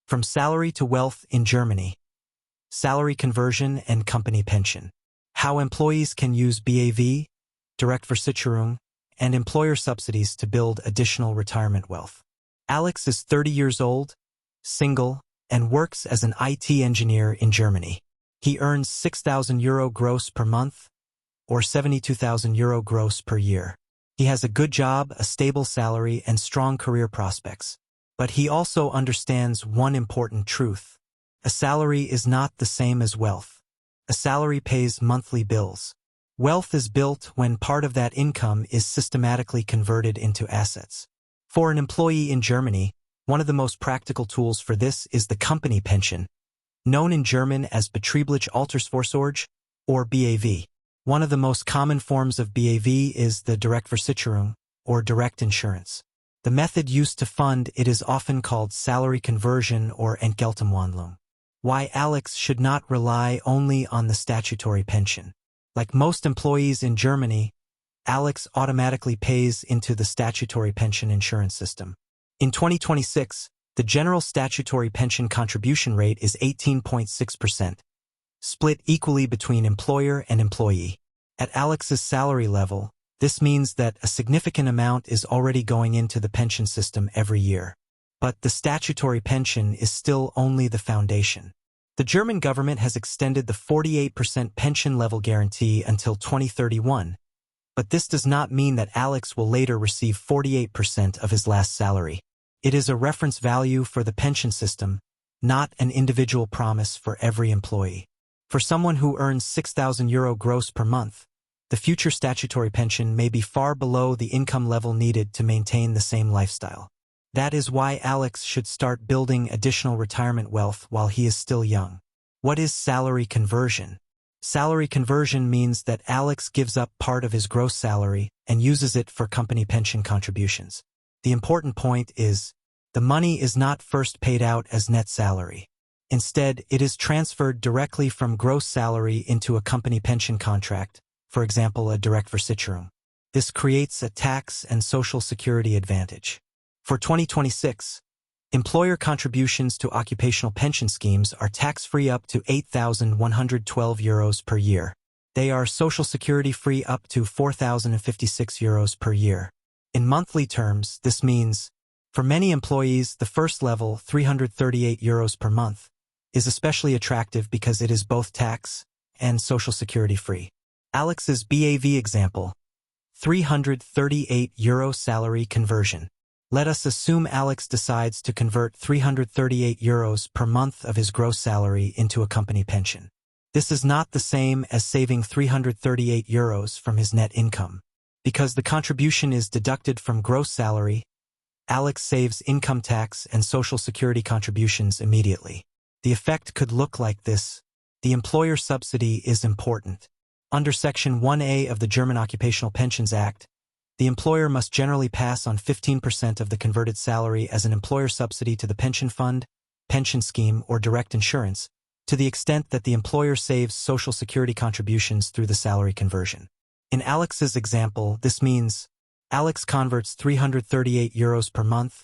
From salary to wealth in Germany. Salary conversion and company pension. How employees can use BAV, Direktversicherung, and employer subsidies to build additional retirement wealth. Alex is 30 years old, single, and works as an IT engineer in Germany. He earns €6,000 gross per month, or €72,000 gross per year. He has a good job, a stable salary, and strong career prospects. But he also understands one important truth. A salary is not the same as wealth. A salary pays monthly bills. Wealth is built when part of that income is systematically converted into assets. For an employee in Germany, one of the most practical tools for this is the company pension, known in German as betriebliche Altersvorsorge, or BAV. One of the most common forms of BAV is the Direktversicherung, or direct insurance. The method used to fund it is often called salary conversion or Entgeltumwandlung. Why Alex should not rely only on the statutory pension. Like most employees in Germany, Alex automatically pays into the statutory pension insurance system. In 2026, the general statutory pension contribution rate is 18.6%, split equally between employer and employee. At Alex's salary level, this means that a significant amount is already going into the pension system every year. But the statutory pension is still only the foundation. The German government has extended the 48% pension level guarantee until 2031, but this does not mean that Alex will later receive 48% of his last salary. It is a reference value for the pension system, not an individual promise for every employee. For someone who earns €6,000 gross per month, the future statutory pension may be far below the income level needed to maintain the same lifestyle. That is why Alex should start building additional retirement wealth while he is still young. What is salary conversion? Salary conversion means that Alex gives up part of his gross salary and uses it for company pension contributions. The important point is, the money is not first paid out as net salary. Instead, it is transferred directly from gross salary into a company pension contract, for example a Direktversicherung. This creates a tax and social security advantage. For 2026, employer contributions to occupational pension schemes are tax-free up to €8,112 per year. They are social security-free up to €4,056 per year. In monthly terms, this means, for many employees, the first level, €338 per month, is especially attractive because it is both tax and social security-free. Alex's BAV example, €338 salary conversion. Let us assume Alex decides to convert €338 per month of his gross salary into a company pension. This is not the same as saving €338 from his net income. Because the contribution is deducted from gross salary, Alex saves income tax and social security contributions immediately. The effect could look like this. The employer subsidy is important. Under Section 1A of the German Occupational Pensions Act, the employer must generally pass on 15% of the converted salary as an employer subsidy to the pension fund, pension scheme, or direct insurance, to the extent that the employer saves social security contributions through the salary conversion. In Alex's example, this means Alex converts €338 per month,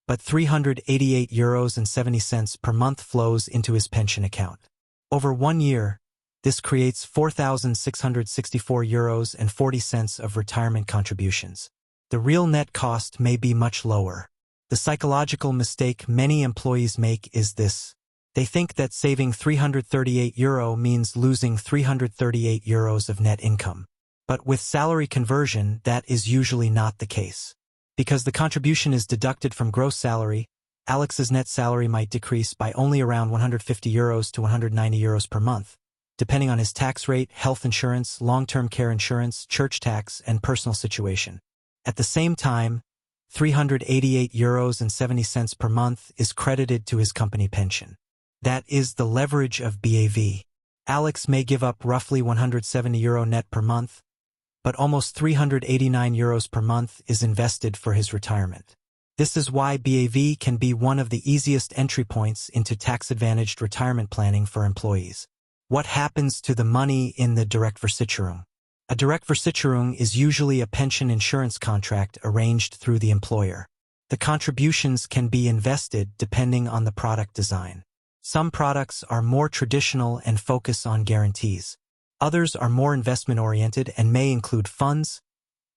but €388.70 per month flows into his pension account. Over 1 year, this creates €4,664.40 of retirement contributions. The real net cost may be much lower. The psychological mistake many employees make is this. They think that saving €338 means losing €338 of net income. But with salary conversion, that is usually not the case. Because the contribution is deducted from gross salary, Alex's net salary might decrease by only around €150 to €190 per month, depending on his tax rate, health insurance, long-term care insurance, church tax, and personal situation. At the same time, €388.70 per month is credited to his company pension. That is the leverage of BAV. Alex may give up roughly €170 net per month, but almost €389 per month is invested for his retirement. This is why BAV can be one of the easiest entry points into tax-advantaged retirement planning for employees. What happens to the money in the Direktversicherung? A Direktversicherung is usually a pension insurance contract arranged through the employer. The contributions can be invested depending on the product design. Some products are more traditional and focus on guarantees. Others are more investment-oriented and may include funds,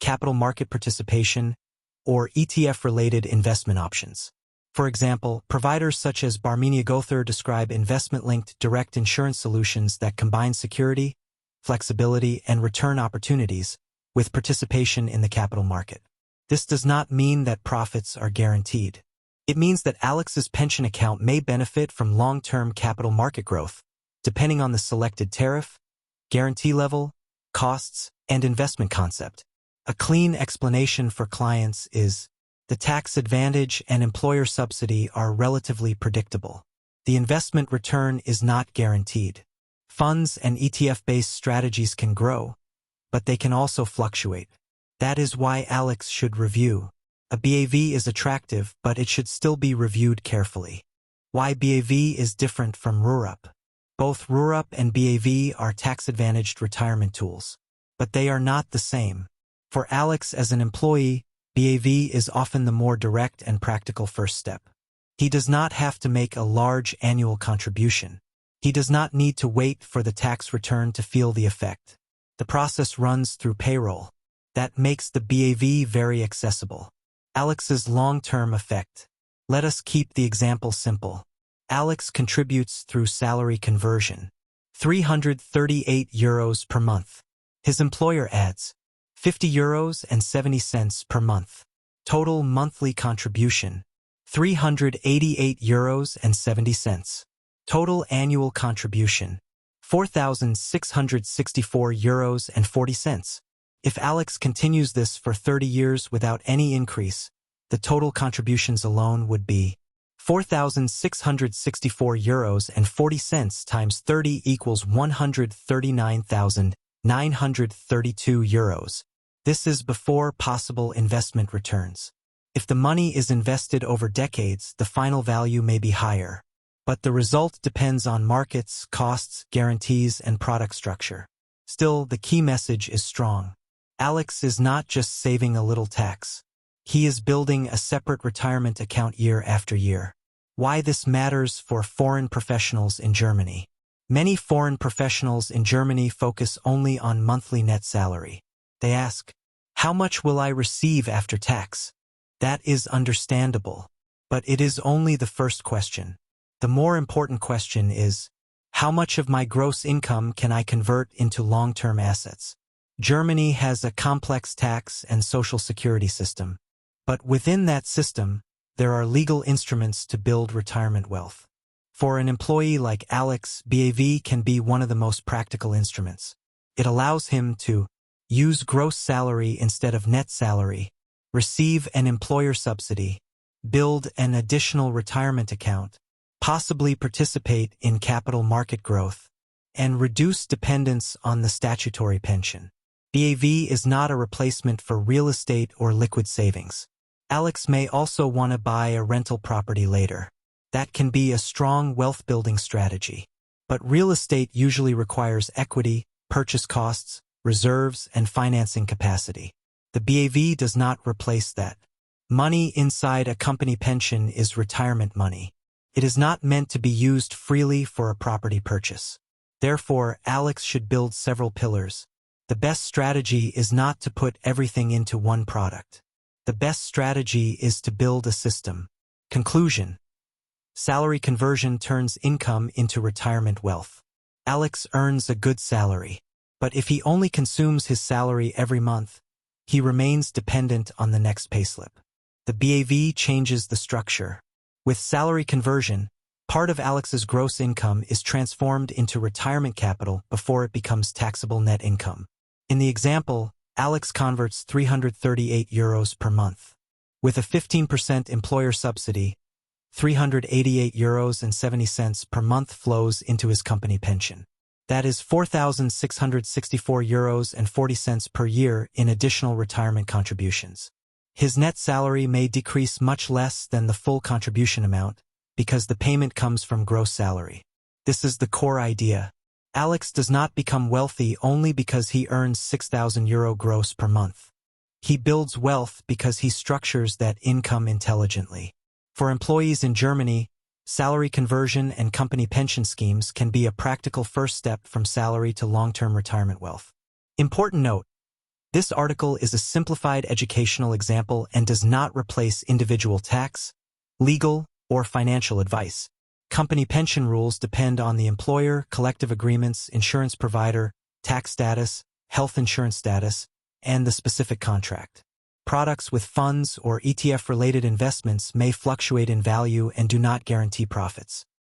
capital market participation, or ETF-related investment options. For example, providers such as Barmenia Gothar describe investment-linked direct insurance solutions that combine security, flexibility, and return opportunities with participation in the capital market. This does not mean that profits are guaranteed. It means that Alec's pension account may benefit from long-term capital market growth, depending on the selected tariff, guarantee level, costs, and investment concept. A clean explanation for clients is the tax advantage and employer subsidy are relatively predictable. The investment return is not guaranteed. Funds and ETF-based strategies can grow, but they can also fluctuate. That is why Aec should review. A BAV is attractive, but it should still be reviewed carefully. Why BAV is different from RURUP. Both RURUP and BAV are tax-advantaged retirement tools, but they are not the same. For Aec as an employee, BAV is often the more direct and practical first step. He does not have to make a large annual contribution. He does not need to wait for the tax return to feel the effect. The process runs through payroll. That makes the BAV very accessible. Alec's long-term effect. Let us keep the example simple. Aec contributes through salary conversion. €338 per month. His employer adds €50.70 per month. Total monthly contribution, €388.70. Total annual contribution, €4,664.40. If Aec continues this for 30 years without any increase, the total contributions alone would be €4,664.40 times 30 equals €139,932. This is before possible investment returns. If the money is invested over decades, the final value may be higher. But the result depends on markets, costs, guarantees, and product structure. Still, the key message is strong. Aec is not just saving a little tax. He is building a separate retirement account year after year. Why this matters for foreign professionals in Germany. Many foreign professionals in Germany focus only on monthly net salary. They ask, how much will I receive after tax? That is understandable. But it is only the first question. The more important question is, how much of my gross income can I convert into long-term assets? Germany has a complex tax and social security system. But within that system, there are legal instruments to build retirement wealth. For an employee like Aec, BAV can be one of the most practical instruments. It allows him to use gross salary instead of net salary, receive an employer subsidy, build an additional retirement account, possibly participate in capital market growth, and reduce dependence on the statutory pension. BAV is not a replacement for real estate or liquid savings. Aec may also want to buy a rental property later. That can be a strong wealth-building strategy. But real estate usually requires equity, purchase costs, reserves, and financing capacity. The BAV does not replace that. Money inside a company pension is retirement money. It is not meant to be used freely for a property purchase. Therefore, Aec should build several pillars. The best strategy is not to put everything into one product. The best strategy is to build a system. Conclusion. Salary conversion turns income into retirement wealth. Aec earns a good salary. But if he only consumes his salary every month, he remains dependent on the next payslip. The BAV changes the structure. With salary conversion, part of Alec's gross income is transformed into retirement capital before it becomes taxable net income. In the example, Aec converts €338 per month. With a 15% employer subsidy, €388.70 per month flows into his company pension. That is €4,664.40 per year in additional retirement contributions. His net salary may decrease much less than the full contribution amount because the payment comes from gross salary. This is the core idea. Aec does not become wealthy only because he earns €6,000 gross per month. He builds wealth because he structures that income intelligently. For employees in Germany, salary conversion and company pension schemes can be a practical first step from salary to long-term retirement wealth. Important note: this article is a simplified educational example and does not replace individual tax, legal, or financial advice. Company pension rules depend on the employer, collective agreements, insurance provider, tax status, health insurance status, and the specific contract. Products with funds or ETF-related investments may fluctuate in value and do not guarantee profits.